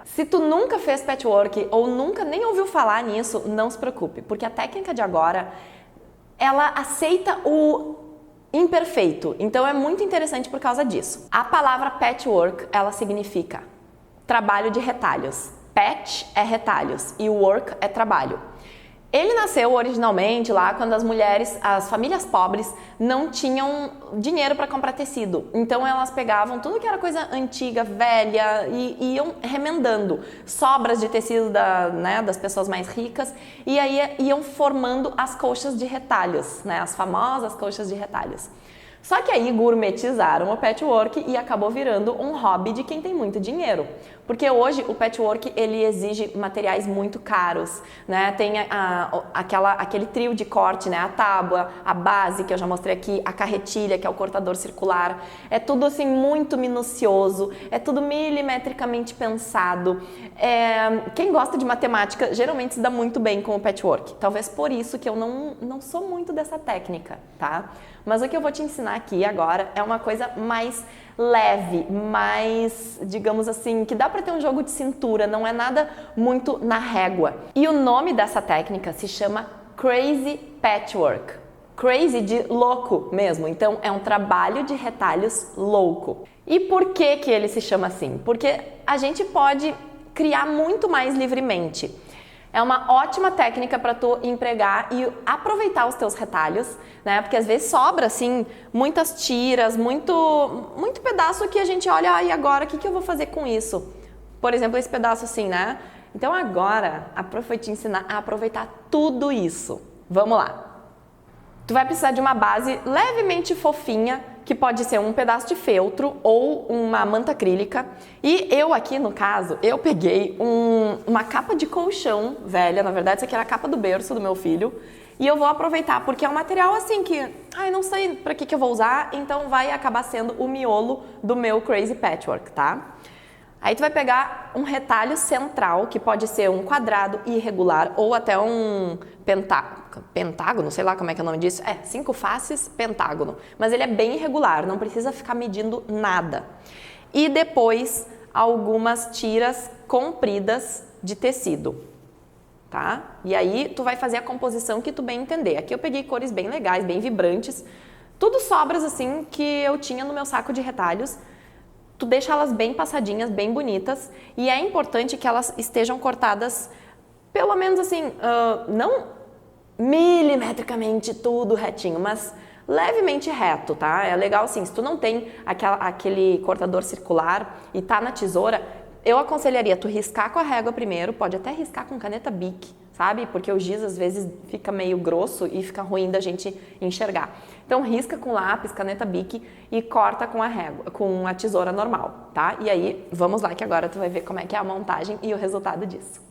Se tu nunca fez patchwork ou nunca nem ouviu falar nisso, não se preocupe, porque a técnica de agora, ela aceita o imperfeito, então é muito interessante por causa disso. A palavra patchwork, ela significa trabalho de retalhos. Patch é retalhos e work é trabalho. Ele nasceu originalmente lá quando as mulheres, as famílias pobres, não tinham dinheiro para comprar tecido. Então elas pegavam tudo que era coisa antiga, velha e iam remendando sobras de tecido das pessoas mais ricas e aí iam formando as colchas de retalhos, as famosas colchas de retalhos. Só que aí gourmetizaram o patchwork e acabou virando um hobby de quem tem muito dinheiro. Porque hoje o patchwork ele exige materiais muito caros, Tem aquele trio de corte, A tábua, a base que eu já mostrei aqui, a carretilha que é o cortador circular. É tudo assim muito minucioso, é tudo milimetricamente pensado. Quem gosta de matemática geralmente se dá muito bem com o patchwork. Talvez por isso que eu não sou muito dessa técnica, tá? Mas o que eu vou te ensinar aqui agora é uma coisa mais leve, mais, digamos assim, que dá para ter um jogo de cintura, não é nada muito na régua. E o nome dessa técnica se chama Crazy Patchwork. Crazy de louco mesmo, então é um trabalho de retalhos louco. E por que que ele se chama assim? Porque a gente pode criar muito mais livremente. É uma ótima técnica para tu empregar e aproveitar os teus retalhos, Porque às vezes sobra, assim, muitas tiras, muito pedaço que a gente olha, e agora, o que eu vou fazer com isso? Por exemplo, esse pedaço assim, Então agora, vou te ensinar a aproveitar tudo isso. Vamos lá! Tu vai precisar de uma base levemente fofinha, que pode ser um pedaço de feltro ou uma manta acrílica. E eu aqui, no caso, eu peguei uma capa de colchão velha, na verdade isso aqui era a capa do berço do meu filho. E eu vou aproveitar, porque é um material assim que, não sei para que eu vou usar, então vai acabar sendo o miolo do meu Crazy Patchwork, tá? Aí tu vai pegar um retalho central, que pode ser um quadrado irregular ou até um pentágono, sei lá como é que é o nome disso. 5 faces, pentágono. Mas ele é bem irregular, não precisa ficar medindo nada. E depois, algumas tiras compridas de tecido, tá? E aí, tu vai fazer a composição que tu bem entender. Aqui eu peguei cores bem legais, bem vibrantes. Tudo sobras, assim, que eu tinha no meu saco de retalhos. Tu deixa elas bem passadinhas, bem bonitas, e é importante que elas estejam cortadas pelo menos assim, não milimetricamente tudo retinho, mas levemente reto, tá? É legal assim, se tu não tem aquele cortador circular e tá na tesoura, eu aconselharia tu riscar com a régua primeiro, pode até riscar com caneta Bic, sabe? Porque o giz às vezes fica meio grosso e fica ruim da gente enxergar. Então risca com lápis, caneta Bic e corta com a régua, com a tesoura normal, tá? E aí, vamos lá que agora tu vai ver como é que é a montagem e o resultado disso.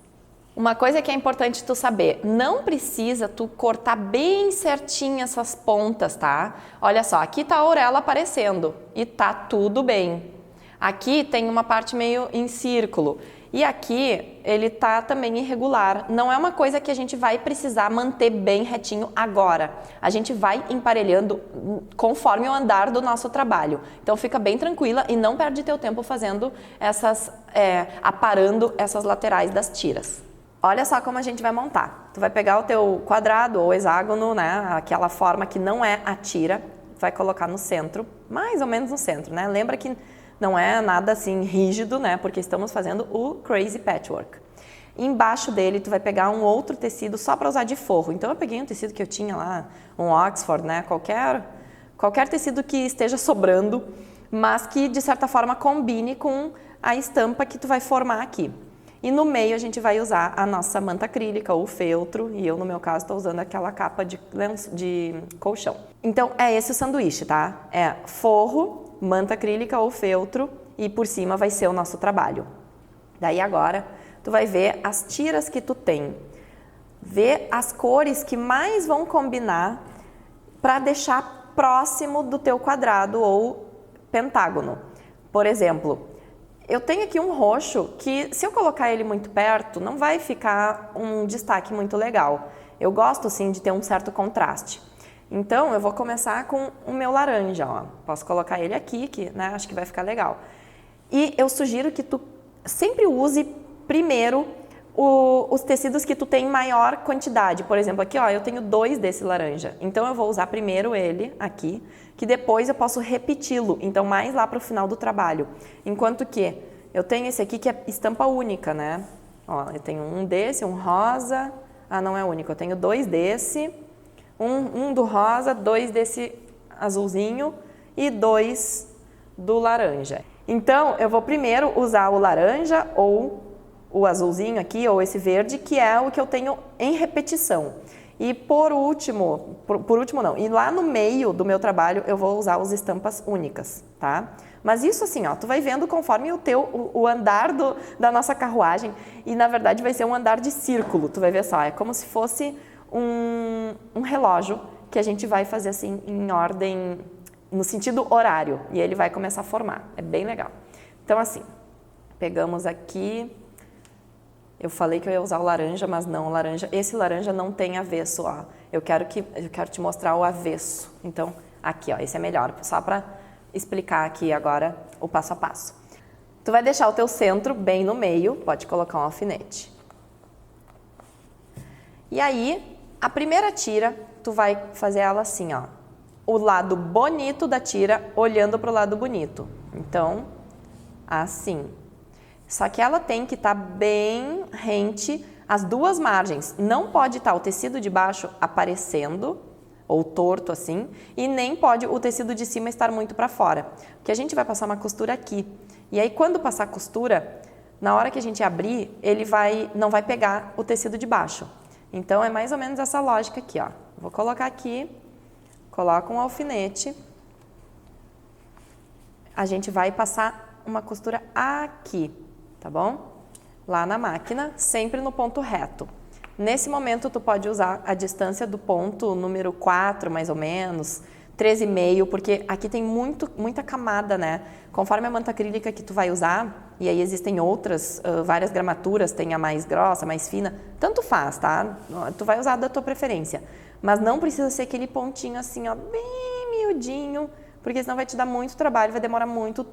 Uma coisa que é importante tu saber, não precisa tu cortar bem certinho essas pontas, tá? Olha só, aqui tá a orelha aparecendo e tá tudo bem. Aqui tem uma parte meio em círculo e aqui ele tá também irregular. Não é uma coisa que a gente vai precisar manter bem retinho agora. A gente vai emparelhando conforme o andar do nosso trabalho. Então fica bem tranquila e não perde teu tempo fazendo aparando essas laterais das tiras. Olha só como a gente vai montar. Tu vai pegar o teu quadrado ou hexágono, Aquela forma que não é a tira, vai colocar no centro, mais ou menos no centro, Lembra que não é nada assim rígido, Porque estamos fazendo o Crazy Patchwork. Embaixo dele, tu vai pegar um outro tecido só para usar de forro. Então eu peguei um tecido que eu tinha lá, um Oxford, Qualquer tecido que esteja sobrando, mas que de certa forma combine com a estampa que tu vai formar aqui. E no meio a gente vai usar a nossa manta acrílica ou feltro, e eu no meu caso estou usando aquela capa de colchão. Então é esse o sanduíche, tá? É forro, manta acrílica ou feltro e por cima vai ser o nosso trabalho. Daí agora tu vai ver as tiras que tu tem, ver as cores que mais vão combinar para deixar próximo do teu quadrado ou pentágono. Por exemplo, eu tenho aqui um roxo que, se eu colocar ele muito perto, não vai ficar um destaque muito legal. Eu gosto, sim, de ter um certo contraste. Então, eu vou começar com o meu laranja, ó. Posso colocar ele aqui, que acho que vai ficar legal. E eu sugiro que tu sempre use primeiro os tecidos que tu tem maior quantidade. Por exemplo, aqui ó, eu tenho 2 desse laranja, então eu vou usar primeiro ele aqui, que depois eu posso repeti-lo, então mais lá para o final do trabalho. Enquanto que eu tenho esse aqui que é estampa única, né? Ó, eu tenho um desse, um rosa, não é único, eu tenho 2 desse, um do rosa, 2 desse azulzinho e 2 do laranja. Então, eu vou primeiro usar o laranja ou o azulzinho aqui, ou esse verde, que é o que eu tenho em repetição. E por último não, e lá no meio do meu trabalho eu vou usar as estampas únicas, tá? Mas isso assim, ó, tu vai vendo conforme o andar da nossa carruagem, e na verdade vai ser um andar de círculo, tu vai ver só, é como se fosse um relógio que a gente vai fazer assim em ordem, no sentido horário, e ele vai começar a formar, é bem legal. Então assim, pegamos aqui, eu falei que eu ia usar o laranja, mas não, o laranja, esse laranja não tem avesso, ó. Eu quero te mostrar o avesso. Então, aqui, ó, esse é melhor, só para explicar aqui agora o passo a passo. Tu vai deixar o teu centro bem no meio, pode colocar um alfinete. E aí, a primeira tira, tu vai fazer ela assim, ó. O lado bonito da tira olhando para o lado bonito. Então, assim. Só que ela tem que estar bem rente as duas margens. Não pode estar o tecido de baixo aparecendo, ou torto assim, e nem pode o tecido de cima estar muito para fora. Porque a gente vai passar uma costura aqui. E aí, quando passar a costura, na hora que a gente abrir, ele não vai pegar o tecido de baixo. Então, é mais ou menos essa lógica aqui, ó. Vou colocar aqui, coloco um alfinete. A gente vai passar uma costura aqui. Tá bom? Lá na máquina, sempre no ponto reto. Nesse momento, tu pode usar a distância do ponto número 4, mais ou menos, 13,5, porque aqui tem muita camada, né? Conforme a manta acrílica que tu vai usar, e aí existem outras, várias gramaturas, tem a mais grossa, mais fina, tanto faz, tá? Tu vai usar da tua preferência. Mas não precisa ser aquele pontinho assim, ó, bem miudinho, porque senão vai te dar muito trabalho, vai demorar muito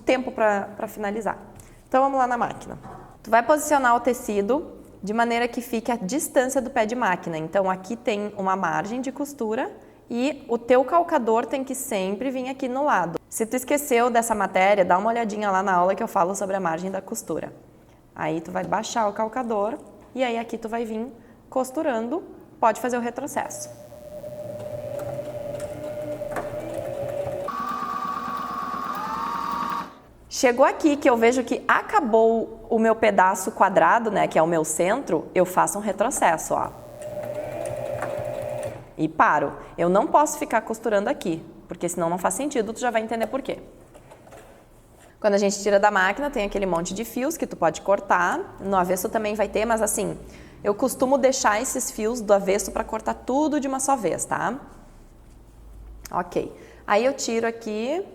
tempo para finalizar. Então, vamos lá na máquina. Tu vai posicionar o tecido de maneira que fique a distância do pé de máquina. Então, aqui tem uma margem de costura e o teu calcador tem que sempre vir aqui no lado. Se tu esqueceu dessa matéria, dá uma olhadinha lá na aula que eu falo sobre a margem da costura. Aí, tu vai baixar o calcador e aí aqui tu vai vir costurando, pode fazer o retrocesso. Chegou aqui que eu vejo que acabou o meu pedaço quadrado, né, que é o meu centro, eu faço um retrocesso, ó. E paro. Eu não posso ficar costurando aqui, porque senão não faz sentido, tu já vai entender por quê. Quando a gente tira da máquina, tem aquele monte de fios que tu pode cortar. No avesso também vai ter, mas assim, eu costumo deixar esses fios do avesso para cortar tudo de uma só vez, tá? Ok. Aí eu tiro aqui.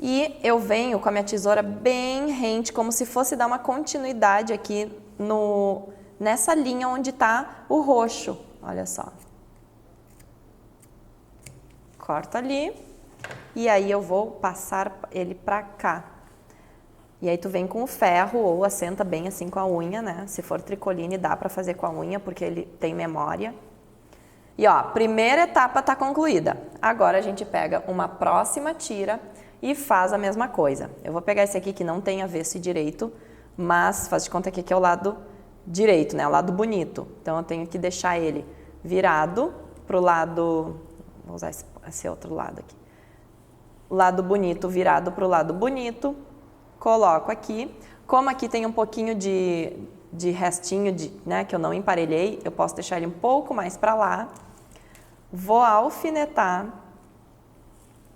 E eu venho com a minha tesoura bem rente, como se fosse dar uma continuidade aqui nessa linha onde está o roxo. Olha só. Corto ali. E aí eu vou passar ele para cá. E aí tu vem com o ferro ou assenta bem assim com a unha, né? Se for tricoline dá para fazer com a unha, porque ele tem memória. E ó, primeira etapa tá concluída. Agora a gente pega uma próxima tira e faz a mesma coisa. Eu vou pegar esse aqui que não tem avesso e direito, mas faz de conta que aqui é o lado direito, né? O lado bonito. Então eu tenho que deixar ele virado pro lado, vou usar esse outro lado aqui. O lado bonito virado pro lado bonito. Coloco aqui. Como aqui tem um pouquinho de restinho, né, que eu não emparelhei, eu posso deixar ele um pouco mais para lá. Vou alfinetar.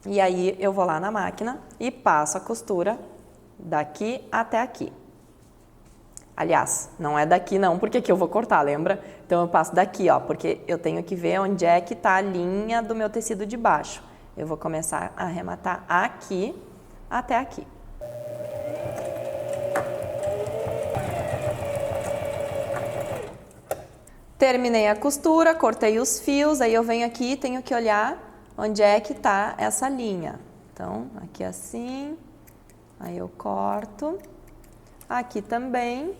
E aí eu vou lá na máquina e passo a costura daqui até aqui. Aliás, não é daqui não, porque aqui eu vou cortar, lembra? Então eu passo daqui, ó, porque eu tenho que ver onde é que tá a linha do meu tecido de baixo. Eu vou começar a arrematar aqui até aqui. Terminei a costura, cortei os fios, aí eu venho aqui e tenho que olhar onde é que tá essa linha. Então, aqui assim, aí eu corto, Aqui também.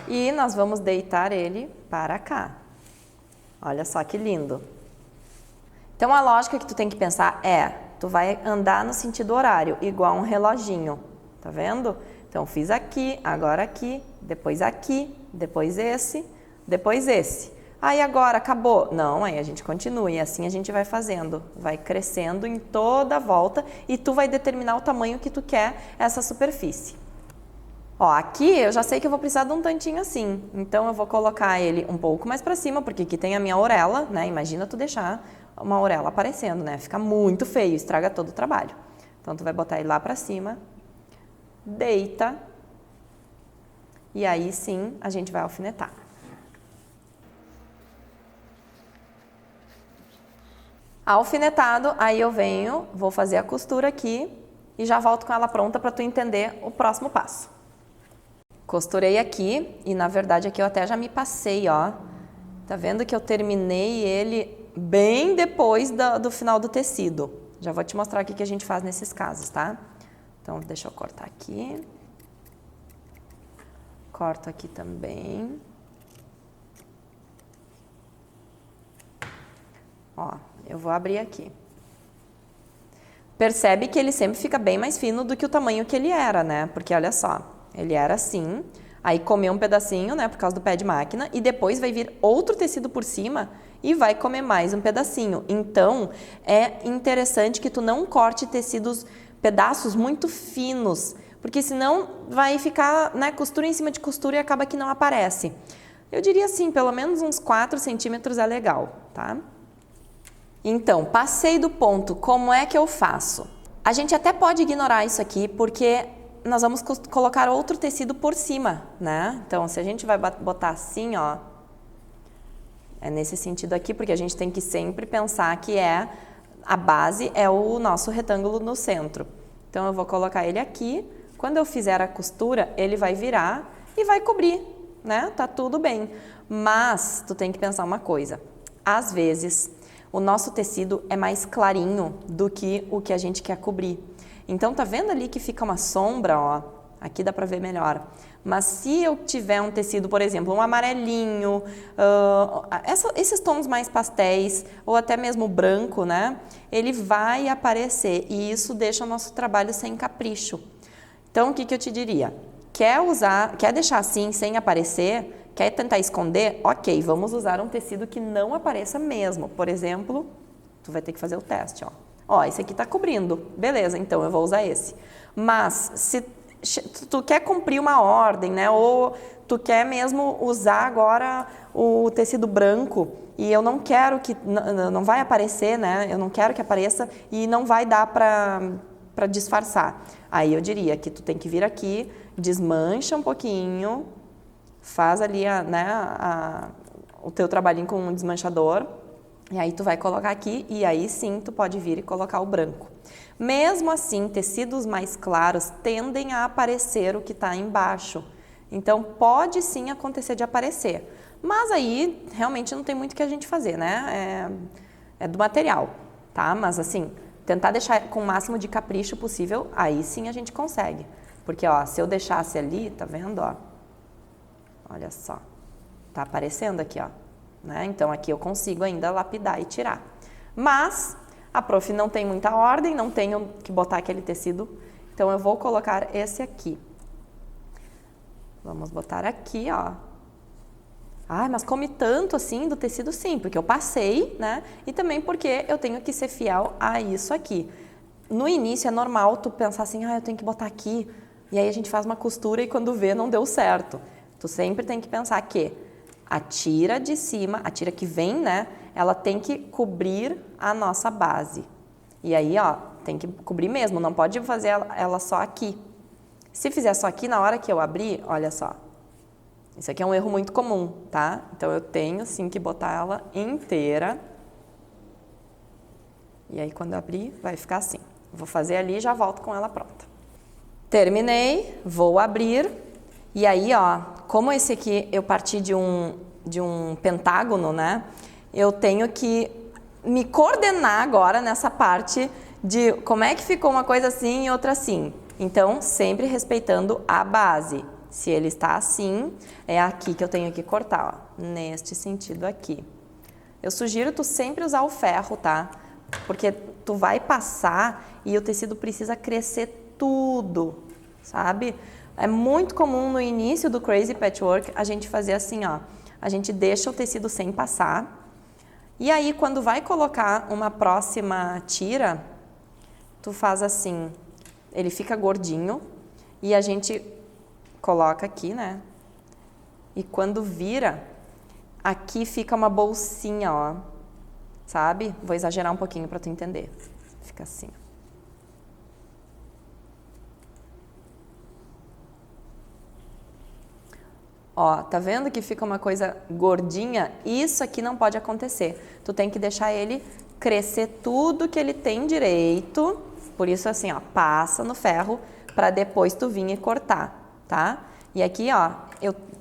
E nós vamos deitar ele para cá. Olha só que lindo. Então, a lógica que tu tem que pensar é, tu vai andar no sentido horário, igual um reloginho, tá vendo? Então, fiz aqui, agora aqui, depois esse, depois esse. Aí agora acabou? Não, aí a gente continua e assim a gente vai fazendo, vai crescendo em toda a volta e tu vai determinar o tamanho que tu quer essa superfície. Ó, aqui eu já sei que eu vou precisar de um tantinho assim, então eu vou colocar ele um pouco mais pra cima, porque aqui tem a minha orelha, né? Imagina tu deixar uma orelha aparecendo, né? Fica muito feio, estraga todo o trabalho. Então tu vai botar ele lá pra cima, deita, e aí sim a gente vai alfinetar. Alfinetado, aí eu venho, vou fazer a costura aqui e já volto com ela pronta para tu entender o próximo passo. Costurei aqui e na verdade aqui eu até já me passei, ó. Tá vendo que eu terminei ele bem depois do final do tecido. Já vou te mostrar o que a gente faz nesses casos, tá? Então deixa eu cortar aqui. Corto aqui também. Ó, eu vou abrir aqui. Percebe que ele sempre fica bem mais fino do que o tamanho que ele era, né? Porque olha só, ele era assim, aí comeu um pedacinho, né, por causa do pé de máquina, e depois vai vir outro tecido por cima e vai comer mais um pedacinho. Então, é interessante que tu não corte pedaços muito finos, porque senão vai ficar, né, costura em cima de costura e acaba que não aparece. Eu diria assim, pelo menos uns 4 centímetros é legal, tá? Então, passei do ponto, como é que eu faço? A gente até pode ignorar isso aqui, porque nós vamos colocar outro tecido por cima, né? Então, se a gente vai botar assim, ó, é nesse sentido aqui, porque a gente tem que sempre pensar que a base é o nosso retângulo no centro. Então, eu vou colocar ele aqui, quando eu fizer a costura, ele vai virar e vai cobrir, né? Tá tudo bem. Mas, tu tem que pensar uma coisa, às vezes, o nosso tecido é mais clarinho do que o que a gente quer cobrir. Então, tá vendo ali que fica uma sombra, ó? Aqui dá pra ver melhor. Mas se eu tiver um tecido, por exemplo, um amarelinho, esses tons mais pastéis, ou até mesmo branco, né? Ele vai aparecer e isso deixa o nosso trabalho sem capricho. Então, o que eu te diria? Quer deixar assim, sem aparecer? Quer tentar esconder? Ok, vamos usar um tecido que não apareça mesmo. Por exemplo, tu vai ter que fazer o teste, ó. Ó, esse aqui tá cobrindo. Beleza, então eu vou usar esse. Mas, se tu quer cumprir uma ordem, né? Ou tu quer mesmo usar agora o tecido branco e eu não quero que... Não vai aparecer, né? Eu não quero que apareça e não vai dar pra disfarçar. Aí eu diria que tu tem que vir aqui, desmancha um pouquinho, faz ali o teu trabalhinho com um desmanchador e aí tu vai colocar aqui e aí sim tu pode vir e colocar o branco. Mesmo assim, tecidos mais claros tendem a aparecer o que está embaixo. Então, pode sim acontecer de aparecer. Mas aí, realmente não tem muito o que a gente fazer, né? É do material, tá? Mas assim, tentar deixar com o máximo de capricho possível, aí sim a gente consegue. Porque, ó, se eu deixasse ali, tá vendo, ó? Olha só, tá aparecendo aqui, ó, né? Então, aqui eu consigo ainda lapidar e tirar. Mas a prof não tem muita ordem, não tenho que botar aquele tecido, então eu vou colocar esse aqui. Vamos botar aqui, ó. Ai, mas come tanto assim do tecido? Sim, porque eu passei, né? E também porque eu tenho que ser fiel a isso aqui. No início é normal tu pensar assim, eu tenho que botar aqui, e aí a gente faz uma costura e quando vê não deu certo. Tu sempre tem que pensar que a tira de cima, a tira que vem, né? Ela tem que cobrir a nossa base. E aí, ó, tem que cobrir mesmo, não pode fazer ela só aqui. Se fizer só aqui, na hora que eu abrir, olha só. Isso aqui é um erro muito comum, tá? Então, eu tenho, sim, que botar ela inteira. E aí, quando eu abrir, vai ficar assim. Vou fazer ali e já volto com ela pronta. Terminei, vou abrir. E aí, ó, como esse aqui eu parti de um pentágono, né? Eu tenho que me coordenar agora nessa parte de como é que ficou uma coisa assim e outra assim. Então, sempre respeitando a base. Se ele está assim, é aqui que eu tenho que cortar, ó, neste sentido aqui. Eu sugiro tu sempre usar o ferro, tá? Porque tu vai passar e o tecido precisa crescer tudo, sabe? É muito comum no início do Crazy Patchwork a gente fazer assim, ó. A gente deixa o tecido sem passar. E aí, quando vai colocar uma próxima tira, tu faz assim, ele fica gordinho e a gente coloca aqui, né? E quando vira, aqui fica uma bolsinha, ó. Sabe? Vou exagerar um pouquinho para tu entender. Fica assim. Ó, tá vendo que fica uma coisa gordinha? Isso aqui não pode acontecer. Tu tem que deixar ele crescer tudo que ele tem direito. Por isso assim, ó, passa no ferro para depois tu vir e cortar, tá? E aqui, ó,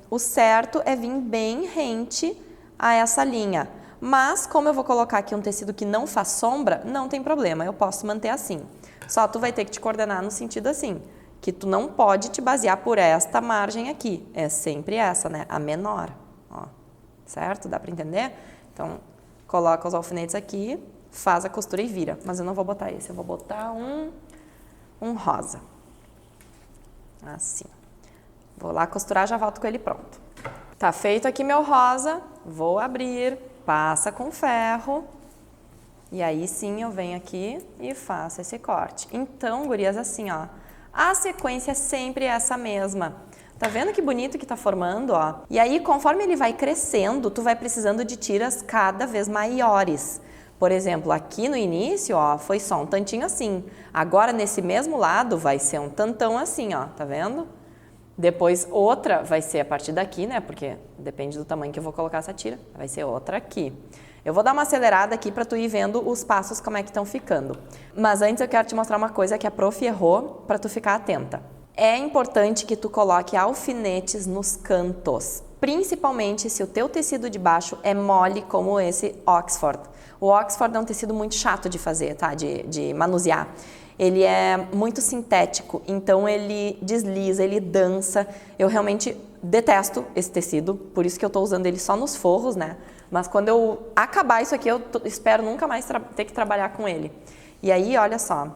o certo é vir bem rente a essa linha. Mas como eu vou colocar aqui um tecido que não faz sombra, não tem problema, eu posso manter assim. Só tu vai ter que te coordenar no sentido assim, que tu não pode te basear por esta margem aqui. É sempre essa, né? A menor, ó. Certo? Dá para entender? Então, coloca os alfinetes aqui, faz a costura e vira. Mas eu não vou botar esse, eu vou botar um rosa. Assim. Vou lá costurar, já volto com ele pronto. Tá feito aqui meu rosa, vou abrir, passa com ferro. E aí sim eu venho aqui e faço esse corte. Então, gurias, assim, ó. A sequência é sempre essa mesma. Tá vendo que bonito que tá formando, ó? E aí, conforme ele vai crescendo, tu vai precisando de tiras cada vez maiores. Por exemplo, aqui no início, ó, foi só um tantinho assim. Agora, nesse mesmo lado, vai ser um tantão assim, ó. Tá vendo? Depois, outra vai ser a partir daqui, né? Porque depende do tamanho que eu vou colocar essa tira. Vai ser outra aqui. Eu vou dar uma acelerada aqui para tu ir vendo os passos como é que estão ficando. Mas antes eu quero te mostrar uma coisa que a prof errou para tu ficar atenta. É importante que tu coloque alfinetes nos cantos, principalmente se o teu tecido de baixo é mole como esse Oxford. O Oxford é um tecido muito chato de fazer, tá? De manusear. Ele é muito sintético, então ele desliza, ele dança. Eu realmente detesto esse tecido, por isso que eu tô usando ele só nos forros, né? Mas quando eu acabar isso aqui, eu espero nunca mais ter que trabalhar com ele. E aí, olha só,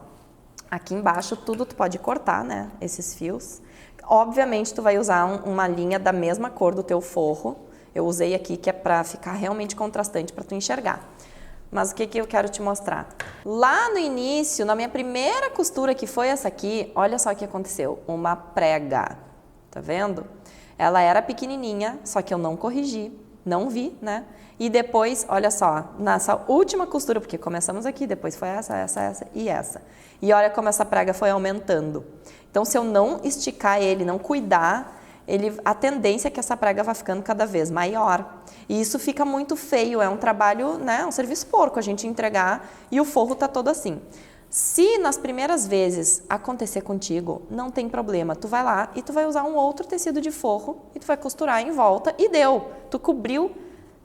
aqui embaixo tudo tu pode cortar, né? Esses fios. Obviamente, tu vai usar uma linha da mesma cor do teu forro. Eu usei aqui que é pra ficar realmente contrastante, pra tu enxergar. Mas o que eu quero te mostrar? Lá no início, na minha primeira costura, que foi essa aqui, olha só o que aconteceu. Uma prega, tá vendo? Ela era pequenininha, só que eu não corrigi, não vi, né? E depois, olha só, nessa última costura, porque começamos aqui, depois foi essa e essa. E olha como essa prega foi aumentando. Então, se eu não esticar ele, não cuidar, a tendência é que essa prega vai ficando cada vez maior. E isso fica muito feio, é um trabalho, né, um serviço porco a gente entregar e o forro tá todo assim. Se nas primeiras vezes acontecer contigo, não tem problema, tu vai lá e tu vai usar um outro tecido de forro e tu vai costurar em volta e deu. Tu cobriu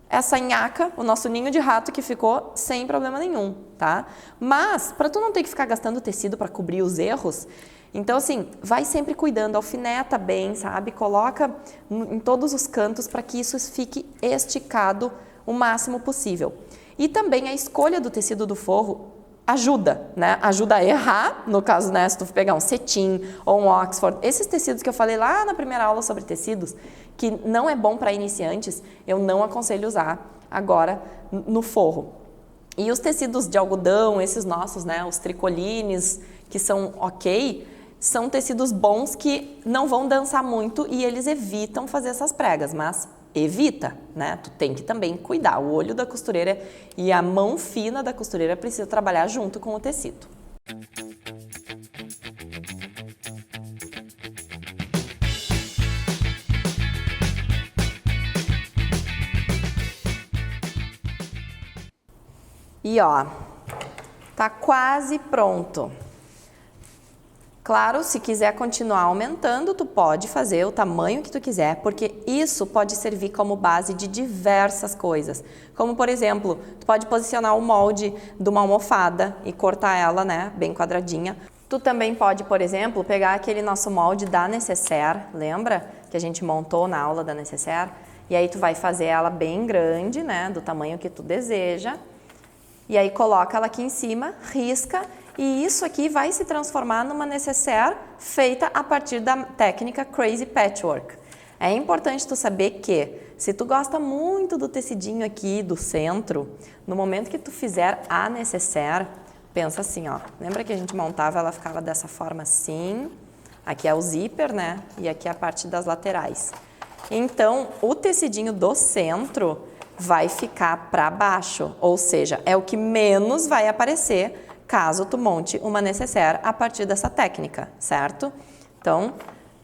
essa nhaca, o nosso ninho de rato que ficou sem problema nenhum, tá? Mas, para tu não ter que ficar gastando tecido para cobrir os erros, então assim, vai sempre cuidando, alfineta bem, sabe? Coloca em todos os cantos para que isso fique esticado o máximo possível. E também a escolha do tecido do forro ajuda, né? Ajuda a errar, no caso, né, se tu pegar um cetim ou um Oxford. Esses tecidos que eu falei lá na primeira aula sobre tecidos, que não é bom para iniciantes, eu não aconselho usar agora no forro. E os tecidos de algodão, esses nossos, né, os tricolines, que são ok, são tecidos bons que não vão dançar muito e eles evitam fazer essas pregas, mas evita, né? Tu tem que também cuidar. O olho da costureira e a mão fina da costureira precisa trabalhar junto com o tecido. E ó, tá quase pronto. Claro, se quiser continuar aumentando, tu pode fazer o tamanho que tu quiser, porque isso pode servir como base de diversas coisas. Como, por exemplo, tu pode posicionar o molde de uma almofada e cortar ela, né, bem quadradinha. Tu também pode, por exemplo, pegar aquele nosso molde da Necessaire, lembra? Que a gente montou na aula da Necessaire? E aí tu vai fazer ela bem grande, né, do tamanho que tu deseja. E aí coloca ela aqui em cima, risca, e isso aqui vai se transformar numa necessaire feita a partir da técnica Crazy Patchwork. É importante tu saber que, se tu gosta muito do tecidinho aqui do centro, no momento que tu fizer a necessaire, pensa assim, ó, lembra que a gente montava, ela ficava dessa forma assim, aqui é o zíper, né, e aqui é a parte das laterais. Então, o tecidinho do centro vai ficar para baixo, ou seja, é o que menos vai aparecer caso tu monte uma necessaire a partir dessa técnica, certo? Então,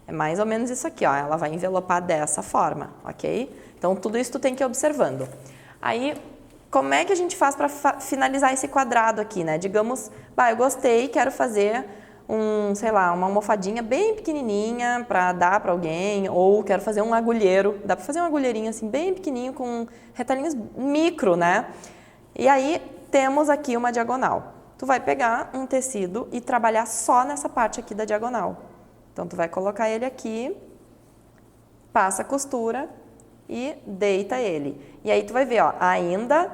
é mais ou menos isso aqui, ó, ela vai envelopar dessa forma, ok? Então, tudo isso tu tem que ir observando. Aí, como é que a gente faz para finalizar esse quadrado aqui, né? Digamos, eu gostei, quero fazer sei lá, uma almofadinha bem pequenininha para dar para alguém, ou quero fazer um agulheiro, dá para fazer um agulheirinho assim bem pequenininho com retalhinhos micro, né? E aí temos aqui uma diagonal. Tu vai pegar um tecido e trabalhar só nessa parte aqui da diagonal. Então tu vai colocar ele aqui, passa a costura e deita ele. E aí tu vai ver, ó, ainda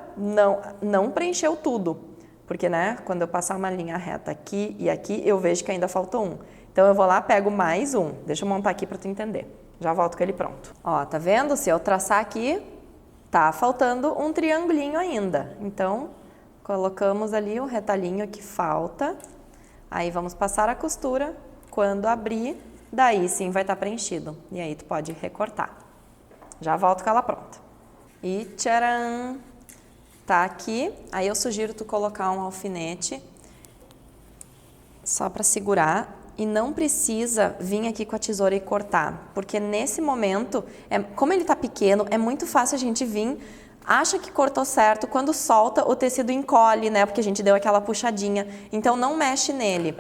não preencheu tudo. Porque, né, quando eu passar uma linha reta aqui e aqui, eu vejo que ainda faltou um. Então, eu vou lá, pego mais um. Deixa eu montar aqui para tu entender. Já volto com ele pronto. Ó, tá vendo? Se eu traçar aqui, tá faltando um triangulinho ainda. Então, colocamos ali o retalhinho que falta. Aí, vamos passar a costura. Quando abrir, daí sim vai estar preenchido. E aí, tu pode recortar. Já volto com ela pronta. E tcharam! Tá aqui, aí eu sugiro tu colocar um alfinete só para segurar e não precisa vir aqui com a tesoura e cortar, porque nesse momento, como ele tá pequeno, é muito fácil a gente vir, acha que cortou certo, quando solta o tecido encolhe, né, porque a gente deu aquela puxadinha, então não mexe nele.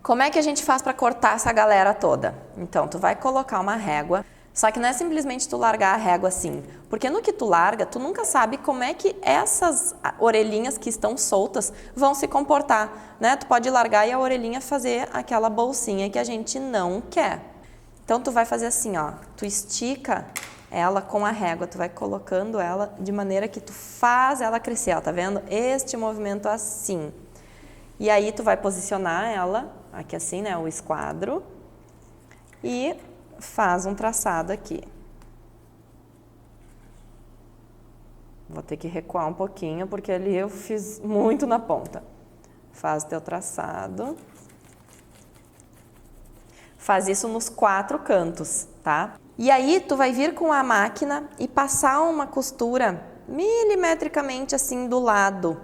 Como é que a gente faz para cortar essa galera toda? Então, tu vai colocar uma régua. Só que não é simplesmente tu largar a régua assim, porque no que tu larga, tu nunca sabe como é que essas orelhinhas que estão soltas vão se comportar, né? Tu pode largar e a orelhinha fazer aquela bolsinha que a gente não quer. Então, tu vai fazer assim, ó, tu estica ela com a régua, tu vai colocando ela de maneira que tu faz ela crescer, ó, tá vendo? Este movimento assim. E aí, tu vai posicionar ela, aqui assim, né, o esquadro, e faz um traçado aqui. Vou ter que recuar um pouquinho, porque ali eu fiz muito na ponta. Faz teu traçado. Faz isso nos 4 cantos, tá? E aí, tu vai vir com a máquina e passar uma costura milimetricamente assim do lado,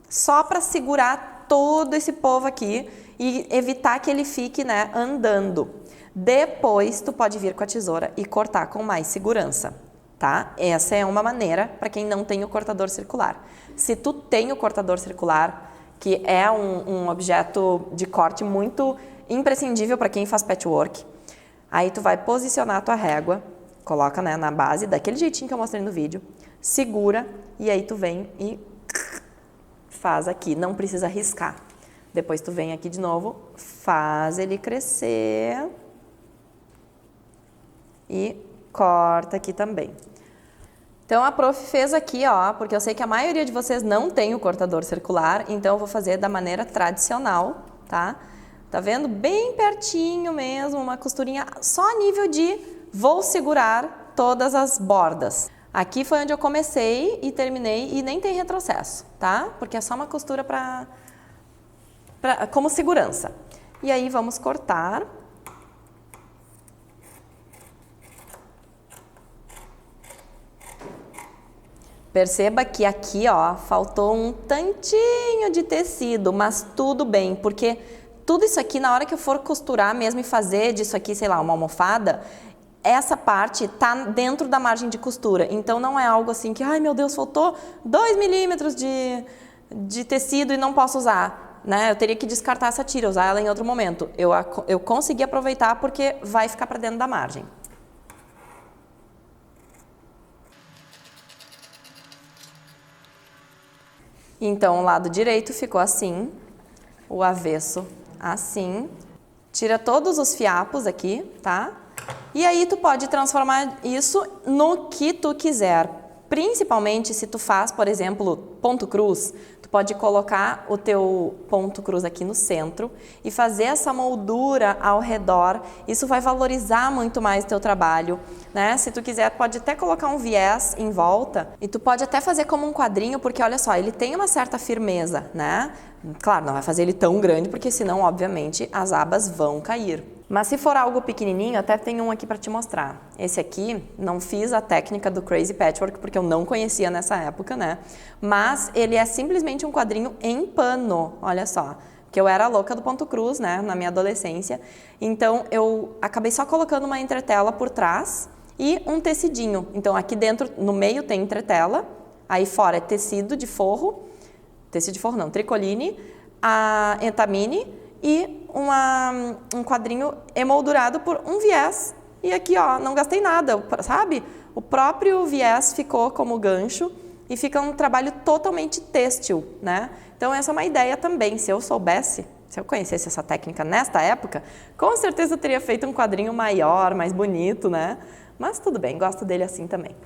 só para segurar todo esse povo aqui e evitar que ele fique, né, andando. Depois, tu pode vir com a tesoura e cortar com mais segurança, tá? Essa é uma maneira para quem não tem o cortador circular. Se tu tem o cortador circular, que é um objeto de corte muito imprescindível para quem faz patchwork, aí tu vai posicionar a tua régua, coloca, né, na base, daquele jeitinho que eu mostrei no vídeo, segura e aí tu vem e faz aqui, não precisa riscar. Depois tu vem aqui de novo, faz ele crescer e corta aqui também. Então a prof fez aqui, ó, porque eu sei que a maioria de vocês não tem o cortador circular, então eu vou fazer da maneira tradicional, tá? Tá vendo? Bem pertinho mesmo, uma costurinha só a nível de vou segurar todas as bordas. Aqui foi onde eu comecei e terminei e nem tem retrocesso, tá? Porque é só uma costura como segurança. E aí vamos cortar. Perceba que aqui, ó, faltou um tantinho de tecido, mas tudo bem, porque tudo isso aqui, na hora que eu for costurar mesmo e fazer disso aqui, sei lá, uma almofada, essa parte tá dentro da margem de costura, então não é algo assim que, ai meu Deus, faltou 2 milímetros de tecido e não posso usar. né? Eu teria que descartar essa tira, usar ela em outro momento. Eu consegui aproveitar porque vai ficar para dentro da margem. Então, o lado direito ficou assim, o avesso assim. Tira todos os fiapos aqui, tá? E aí tu pode transformar isso no que tu quiser. Principalmente se tu faz, por exemplo, ponto cruz, tu pode colocar o teu ponto cruz aqui no centro e fazer essa moldura ao redor. Isso vai valorizar muito mais o teu trabalho, né? Se tu quiser, pode até colocar um viés em volta e tu pode até fazer como um quadrinho, porque olha só, ele tem uma certa firmeza, né? Claro, não vai fazer ele tão grande, porque senão, obviamente, as abas vão cair. Mas se for algo pequenininho, até tem um aqui para te mostrar. Esse aqui, não fiz a técnica do Crazy Patchwork, porque eu não conhecia nessa época, né? Mas ele é simplesmente um quadrinho em pano, olha só. Porque eu era louca do ponto cruz, né, na minha adolescência. Então, eu acabei só colocando uma entretela por trás e um tecidinho. Então, aqui dentro, no meio tem entretela, aí fora é tecido de forro não, tricoline, a entamine e um quadrinho emoldurado por um viés. E aqui, ó, não gastei nada, sabe? O próprio viés ficou como gancho e fica um trabalho totalmente têxtil, né? Então, essa é uma ideia também. Se eu soubesse, se eu conhecesse essa técnica nesta época, com certeza eu teria feito um quadrinho maior, mais bonito, né? Mas tudo bem, gosto dele assim também.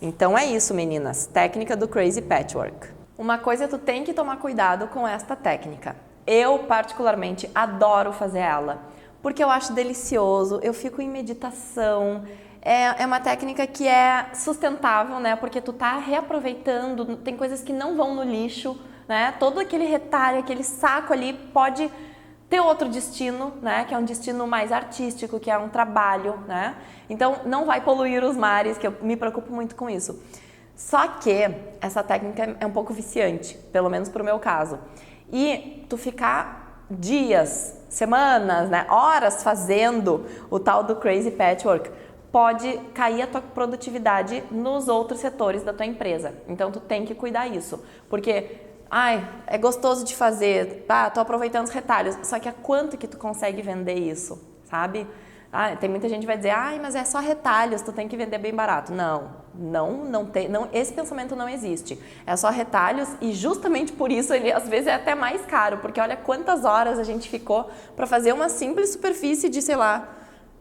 Então, é isso, meninas. Técnica do Crazy Patchwork. Uma coisa, tu tem que tomar cuidado com esta técnica. Eu, particularmente, adoro fazer ela, porque eu acho delicioso, eu fico em meditação. É uma técnica que é sustentável, né? Porque tu tá reaproveitando, tem coisas que não vão no lixo, né? Todo aquele retalho, aquele saco ali pode ter outro destino, né? Que é um destino mais artístico, que é um trabalho, né? Então, não vai poluir os mares, que eu me preocupo muito com isso. Só que essa técnica é um pouco viciante, pelo menos pro meu caso. E tu ficar dias, semanas, né, horas fazendo o tal do Crazy Patchwork, pode cair a tua produtividade nos outros setores da tua empresa. Então, tu tem que cuidar isso. Porque, é gostoso de fazer, tô aproveitando os retalhos, só que a quanto que tu consegue vender isso, sabe? Tem muita gente que vai dizer, mas é só retalhos, tu tem que vender bem barato. Não tem, esse pensamento não existe. É só retalhos e justamente por isso ele às vezes é até mais caro, porque olha quantas horas a gente ficou para fazer uma simples superfície de, sei lá,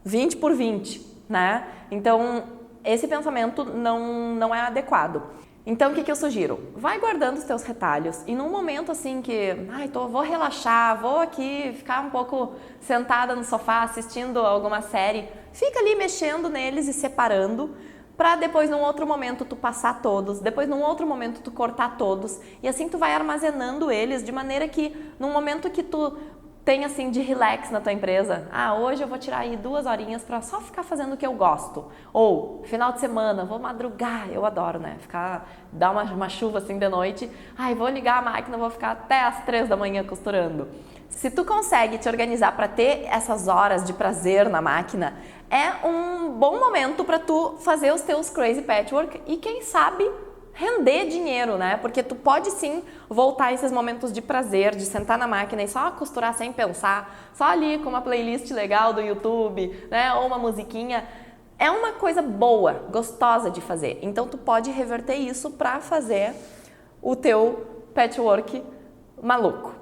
20 por 20, né? Então, esse pensamento não é adequado. Então, o que eu sugiro? Vai guardando os teus retalhos e num momento assim que, vou relaxar, vou aqui ficar um pouco sentada no sofá assistindo alguma série, fica ali mexendo neles e separando para depois num outro momento tu passar todos, depois num outro momento tu cortar todos e assim tu vai armazenando eles de maneira que num momento que tu tem assim de relax na tua empresa, hoje eu vou tirar aí 2 horinhas para só ficar fazendo o que eu gosto, ou final de semana, vou madrugar, eu adoro, né, dar uma chuva assim de noite, vou ligar a máquina, vou ficar até as 3 da manhã costurando. Se tu consegue te organizar para ter essas horas de prazer na máquina, é um bom momento para tu fazer os teus Crazy Patchwork e quem sabe render dinheiro, né? Porque tu pode sim voltar a esses momentos de prazer, de sentar na máquina e só costurar sem pensar, só ali com uma playlist legal do YouTube, né? Ou uma musiquinha. É uma coisa boa, gostosa de fazer. Então tu pode reverter isso para fazer o teu patchwork maluco.